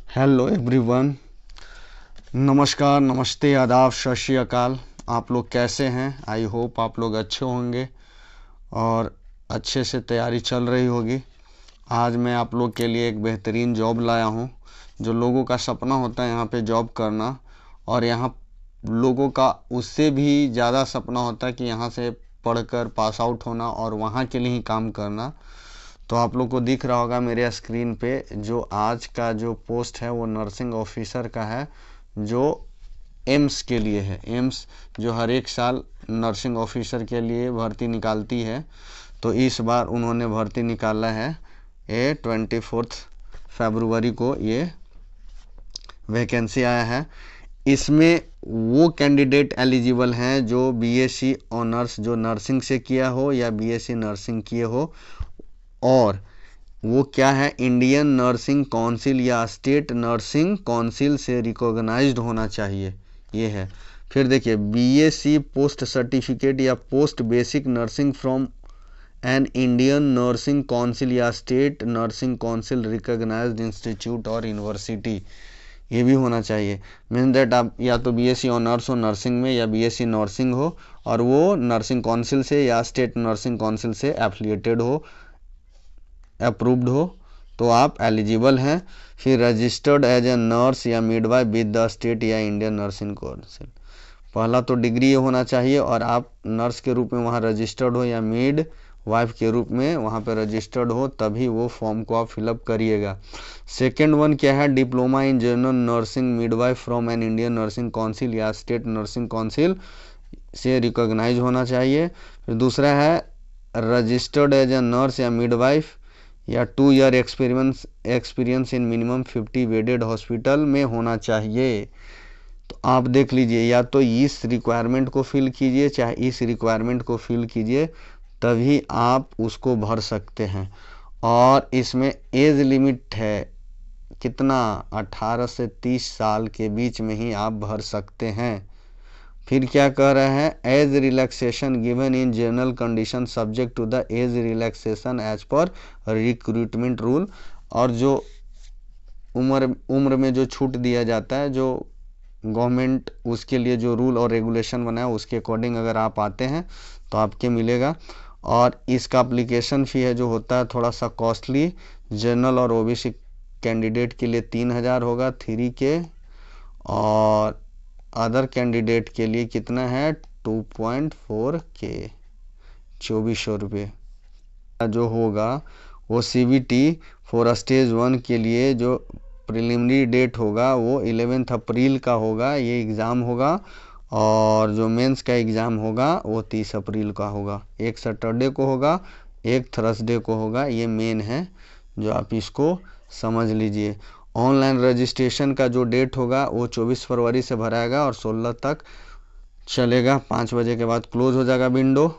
Hello everyone. नमस्कार, नमस्ते, आदाब, सत श्री अकाल। आप लोग कैसे हैं? आई होप आप लोग अच्छे होंगे और अच्छे से तैयारी चल रही होगी। आज मैं आप लोग के लिए एक बेहतरीन जॉब लाया हूं। जो लोगों का सपना होता है यहाँ पे जॉब करना, और यहाँ लोगों का उससे भी ज़्यादा सपना होता है कि यहाँ से पढ़कर पास आउट होना और वहाँ के लिए ही काम करना। तो आप लोग को दिख रहा होगा मेरे स्क्रीन पे जो आज का जो पोस्ट है वो नर्सिंग ऑफिसर का है, जो एम्स के लिए है। एम्स जो हर एक साल नर्सिंग ऑफिसर के लिए भर्ती निकालती है, तो इस बार उन्होंने भर्ती निकाला है। ये 24 फरवरी को ये वैकेंसी आया है। इसमें वो कैंडिडेट एलिजिबल हैं जो बीएससी ऑनर्स जो नर्सिंग से किया हो या बीएससी नर्सिंग किए हो, और वो क्या है, इंडियन नर्सिंग काउंसिल या स्टेट नर्सिंग काउंसिल से रिकॉग्नाइज्ड होना चाहिए, ये है। फिर देखिए, बीएससी पोस्ट सर्टिफिकेट या post basic nursing from an Indian nursing council या state nursing council recognised institute और यूनिवर्सिटी, ये भी होना चाहिए। मीन दैट आप या तो बीएससी ऑनर्स हो नर्सिंग में या बीएससी नर्सिंग हो और वो नर्सिंग काउंसिल से या स्टेट नर्सिंग काउंसिल से एफिलिएटेड हो, अप्रूव्ड हो, तो आप एलिजिबल हैं। फिर रजिस्टर्ड एज ए नर्स या मिडवाइफ विद द स्टेट या इंडियन नर्सिंग काउंसिल। पहला तो डिग्री ये होना चाहिए और आप नर्स के रूप में वहाँ रजिस्टर्ड हो या मिड वाइफ के रूप में वहाँ पे रजिस्टर्ड हो, तभी वो फॉर्म को आप फिलअप करिएगा। सेकेंड वन क्या है, diploma in general nursing midwife from an Indian nursing council या स्टेट नर्सिंग काउंसिल से रिकॉग्नाइज होना चाहिए। फिर दूसरा है रजिस्टर्ड एज ए नर्स या मिडवाइफ या 2 year experience in minimum 50 bedded hospital में होना चाहिए। तो आप देख लीजिए, या तो इस रिक्वायरमेंट को फिल कीजिए चाहे इस रिक्वायरमेंट को फिल कीजिए, तभी आप उसको भर सकते हैं। और इसमें एज लिमिट है कितना, 18 से 30 साल के बीच में ही आप भर सकते हैं। फिर क्या कह रहे हैं, age relaxation given in general condition subject to the age relaxation as per recruitment rule. और जो उम्र में जो छूट दिया जाता है, जो गवर्नमेंट उसके लिए जो रूल और रेगुलेशन बनाया उसके अकॉर्डिंग अगर आप आते हैं तो आपके मिलेगा। और इसका अप्लीकेशन फ़ी है जो होता है थोड़ा सा कॉस्टली। जनरल और ओबीसी कैंडिडेट के लिए 3000 होगा 3 के, और अदर कैंडिडेट के लिए कितना है 2.4 के, 2400 रुपये जो होगा। वो सीबीटी फॉर स्टेज 1 के लिए जो प्रिलिमिनरी डेट होगा वो 11 अप्रैल का होगा, ये एग्ज़ाम होगा। और जो मेंस का एग्ज़ाम होगा वो 30 अप्रैल का होगा। एक सैटरडे को होगा, एक थर्सडे को होगा, ये मेन है जो आप इसको समझ लीजिए। ऑनलाइन रजिस्ट्रेशन का जो डेट होगा वो 24 फरवरी से भराएगा और 16 तक चलेगा। 5 बजे के बाद क्लोज हो जाएगा विंडो।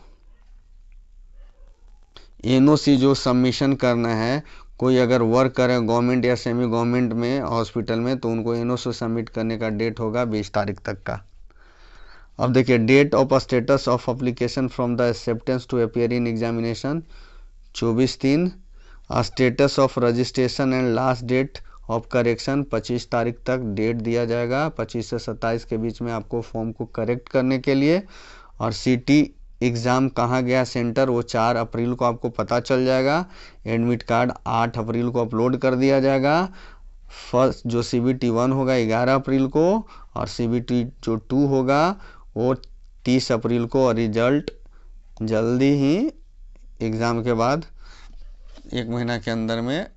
एनओसी जो सबमिशन करना है, कोई अगर वर्क करे गवर्नमेंट या सेमी गवर्नमेंट में हॉस्पिटल में, तो उनको एनओसी सबमिट करने का डेट होगा 20 तारीख तक का। अब देखिए, date of status of application from the acceptance to appear in examination 24/3। Status of registration and last date of correction 25 तारीख तक डेट दिया जाएगा। 25 से 27 के बीच में आपको फॉर्म को करेक्ट करने के लिए। और सिटी एग्ज़ाम कहाँ गया सेंटर, वो 4 अप्रैल को आपको पता चल जाएगा। एडमिट कार्ड 8 अप्रैल को अपलोड कर दिया जाएगा। फर्स्ट जो CBT 1 होगा 11 अप्रैल को, और CBT जो 2 होगा वो 30 अप्रैल को, और रिजल्ट जल्दी ही एग्ज़ाम के बाद 1 महीना के अंदर में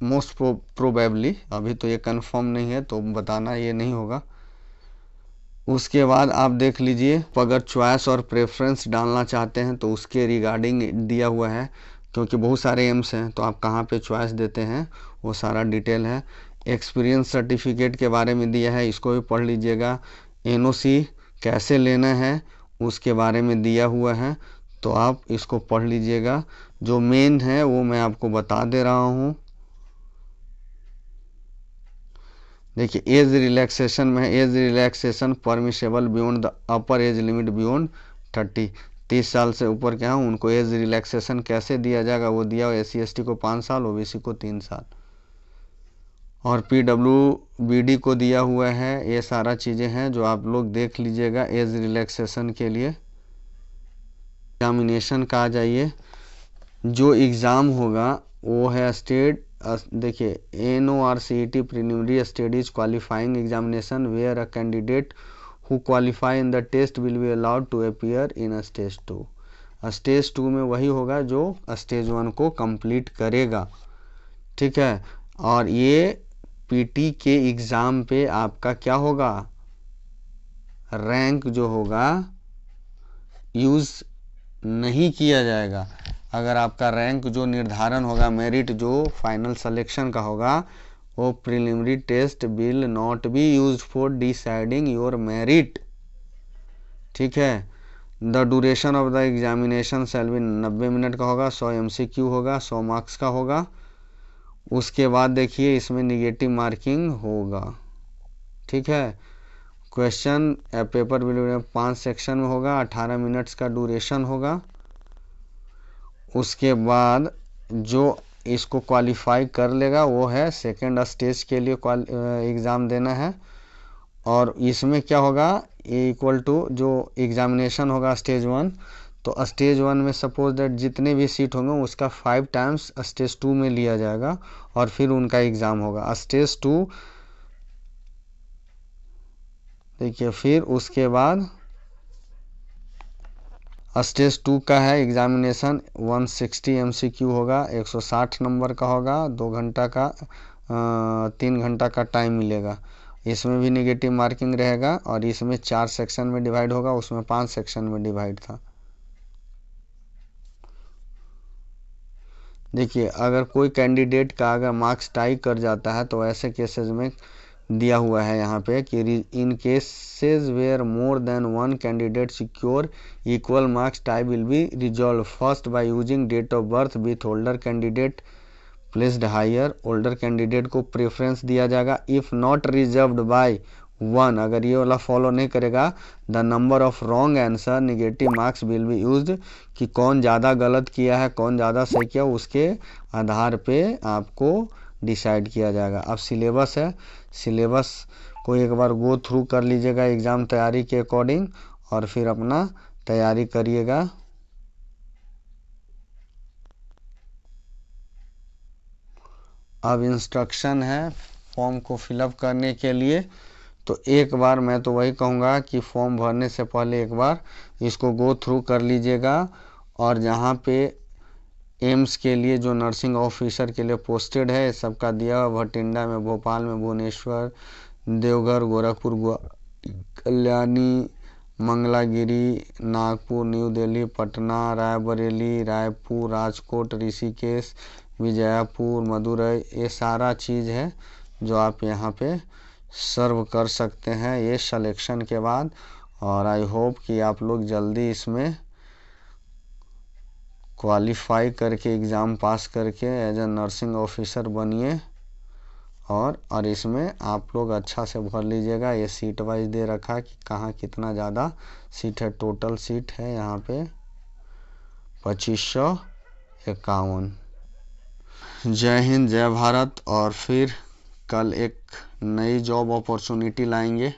मोस्ट प्रोबेबली, अभी तो ये कंफर्म नहीं है तो बताना ये नहीं होगा। उसके बाद आप देख लीजिए, अगर चॉइस और प्रेफरेंस डालना चाहते हैं तो उसके रिगार्डिंग दिया हुआ है, क्योंकि बहुत सारे एम्स हैं तो आप कहाँ पे चॉइस देते हैं वो सारा डिटेल है। एक्सपीरियंस सर्टिफिकेट के बारे में दिया है, इसको भी पढ़ लीजिएगा। एनओसी कैसे लेना है उसके बारे में दिया हुआ है, तो आप इसको पढ़ लीजिएगा। जो मेन है वो मैं आपको बता दे रहा हूँ। देखिए, एज रिलैक्सेशन में है, age relaxation permissible beyond the upper age limit beyond 30 साल से ऊपर क्या हो उनको एज रिलैक्सेशन कैसे दिया जाएगा वो दिया हो। SC ST को 5 साल, OBC को 3 साल। और PWBD को दिया हुआ है। ये सारा चीज़ें हैं जो आप लोग देख लीजिएगा एज रिलैक्सेशन के लिए। एग्जामिनेशन का आ जाइए, जो एग्ज़ाम होगा वो है स्टेट, देखिए NORCET preliminary studies qualifying examination where a candidate who qualify in the test will be allowed to appear in stage 2। Stage 2 में वही होगा जो स्टेज 1 को कंप्लीट करेगा, ठीक है। और ये PT के एग्ज़ाम पे आपका क्या होगा, रैंक जो होगा यूज़ नहीं किया जाएगा। अगर आपका रैंक जो निर्धारण होगा, मेरिट जो फाइनल सिलेक्शन का होगा, वो preliminary test will not be used for deciding your merit, ठीक है। The duration of the examination shall be 90 minute का होगा, 100 MCQ होगा, 100 मार्क्स का होगा। उसके बाद देखिए इसमें निगेटिव मार्किंग होगा, ठीक है। क्वेश्चन पेपर विल 5 सेक्शन में होगा, 18 मिनट्स का ड्यूरेशन होगा। उसके बाद जो इसको क्वालिफाई कर लेगा वो है सेकेंड स्टेज के लिए एग्ज़ाम देना है। और इसमें क्या होगा, ए इक्वल टू जो एग्जामिनेशन होगा स्टेज 1, तो स्टेज 1 में सपोज दैट जितने भी सीट होंगे उसका 5 टाइम्स स्टेज 2 में लिया जाएगा और फिर उनका एग्ज़ाम होगा स्टेज 2। देखिए फिर उसके बाद स्टेज 2 का है एग्जामिनेशन 160 MCQ होगा, 160 नंबर का होगा, 2 घंटा का 3 घंटा का टाइम मिलेगा। इसमें भी नेगेटिव मार्किंग रहेगा और इसमें 4 सेक्शन में डिवाइड होगा, उसमें 5 सेक्शन में डिवाइड था। देखिए अगर कोई कैंडिडेट का अगर मार्क्स टाई कर जाता है तो ऐसे केसेस में दिया हुआ है यहाँ पे कि in cases where more than one candidate secure equal marks tie will be resolve first by using date of birth with older candidate placed higher. Older candidate को प्रेफरेंस दिया जाएगा। If not resolved by one, अगर ये वाला follow नहीं करेगा, the number of wrong answer negative marks will be used, कि कौन ज़्यादा गलत किया है कौन ज़्यादा सही किया उसके आधार पे आपको डिसाइड किया जाएगा। अब सिलेबस है, सिलेबस को एक बार गो थ्रू कर लीजिएगा एग्ज़ाम तैयारी के अकॉर्डिंग और फिर अपना तैयारी करिएगा। अब इंस्ट्रक्शन है फॉर्म को फिलअप करने के लिए। तो एक बार मैं तो वही कहूँगा कि फॉर्म भरने से पहले एक बार इसको गो थ्रू कर लीजिएगा। और जहाँ पे एम्स के लिए जो नर्सिंग ऑफिसर के लिए पोस्टेड है सबका दिया हुआ, भटिंडा में, भोपाल में, भुवनेश्वर, देवघर, गोरखपुर, कल्याणी, मंगलागिरी, नागपुर, न्यू दिल्ली, पटना, रायबरेली, रायपुर, राजकोट, ऋषिकेश, विजयपुर, मदुरई, ये सारा चीज़ है जो आप यहाँ पे सर्व कर सकते हैं ये सिलेक्शन के बाद। और आई होप कि आप लोग जल्दी इसमें क्वालिफाई करके एग्ज़ाम पास करके एज ए नर्सिंग ऑफिसर बनिए। और इसमें आप लोग अच्छा से भर लीजिएगा। ये सीट वाइज दे रखा है कि कहाँ कितना ज़्यादा सीट है। टोटल सीट है यहाँ पे 2551। जय हिंद, जय भारत। और फिर कल एक नई जॉब अपॉर्चुनिटी लाएंगे।